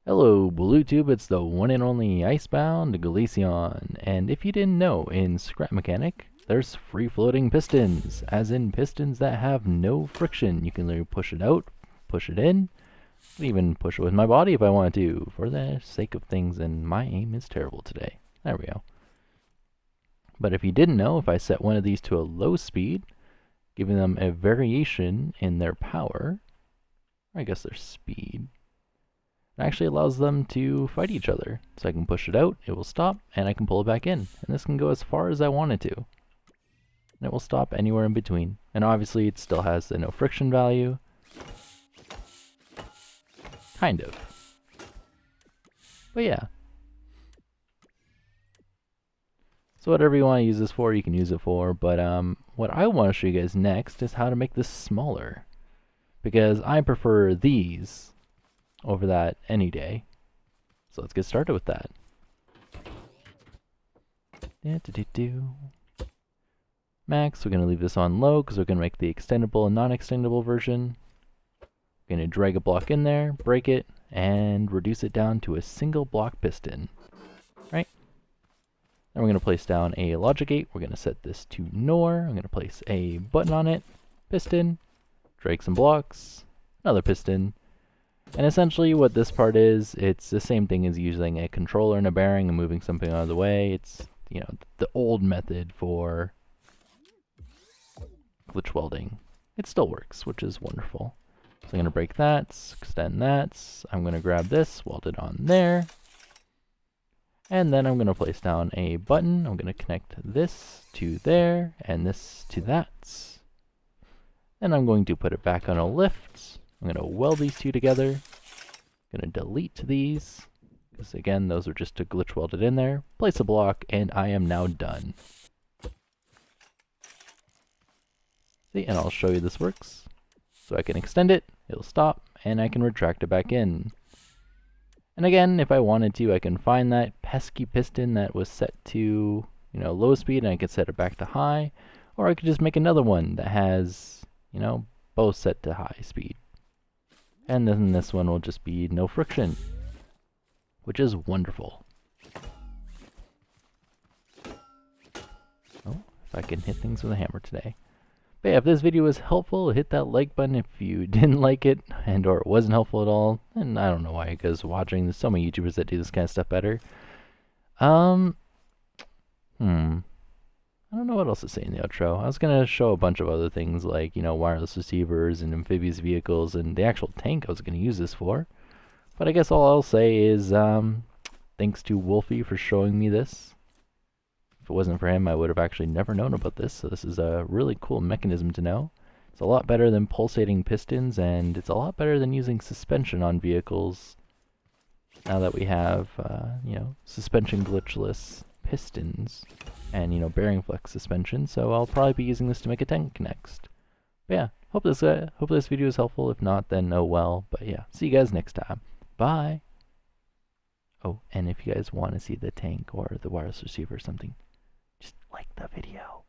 Hello, BlueTube, it's the one and only Icebound Glaceon, and if you didn't know, in Scrap Mechanic, there's free-floating pistons, as in pistons that have no friction. You can literally push it out, push it in, I can even push it with my body if I want to, for the sake of things, and my aim is terrible today. There we go. But if you didn't know, if I set one of these to a low speed, giving them a variation in their power, or I guess their speed, it actually allows them to fight each other. So I can push it out, it will stop, and I can pull it back in. And this can go as far as I want it to. And it will stop anywhere in between. And obviously it still has the no friction value. Kind of. But yeah. So whatever you want to use this for, you can use it for. But what I want to show you guys next is how to make this smaller. Because I prefer these over that any day. So let's get started with that. Max, we're going to leave this on low because we're going to make the extendable and non-extendable version. We're going to drag a block in there, break it, and reduce it down to a single block piston. Right? Then we're going to place down a logic gate. We're going to set this to NOR. I'm going to place a button on it, piston, drag some blocks, another piston. And essentially what this part is, it's the same thing as using a controller and a bearing and moving something out of the way. It's, you know, the old method for glitch welding. It still works, which is wonderful. So I'm going to break that, extend that. I'm going to grab this, weld it on there. And then I'm going to place down a button. I'm going to connect this to there and this to that. And I'm going to put it back on a lift. I'm going to weld these two together. I'm going to delete these, because again, those are just to glitch welded in there. Place a block, and I am now done. See, and I'll show you this works. So I can extend it, it'll stop, and I can retract it back in. And again, if I wanted to, I can find that pesky piston that was set to, low speed, and I could set it back to high. Or I could just make another one that has, both set to high speed. And then this one will just be no friction, which is wonderful. Oh, if I can hit things with a hammer today. But yeah, if this video was helpful, hit that like button. If you didn't like it and or it wasn't helpful at all, then I don't know why you guys are watching. There's so many YouTubers that do this kind of stuff better. I don't know what else to say in the outro. I was going to show a bunch of other things like, wireless receivers and amphibious vehicles and the actual tank I was going to use this for. But I guess all I'll say is thanks to Wolfie for showing me this. If it wasn't for him, I would have actually never known about this. So this is a really cool mechanism to know. It's a lot better than pulsating pistons, and it's a lot better than using suspension on vehicles. Now that we have, suspension glitchless pistons and bearing flex suspension, so I'll probably be using this to make a tank next. But yeah, hope this video is helpful. If not, then oh well. But yeah, see you guys next time. Bye. Oh, and if you guys want to see the tank or the wireless receiver or something, just like the video.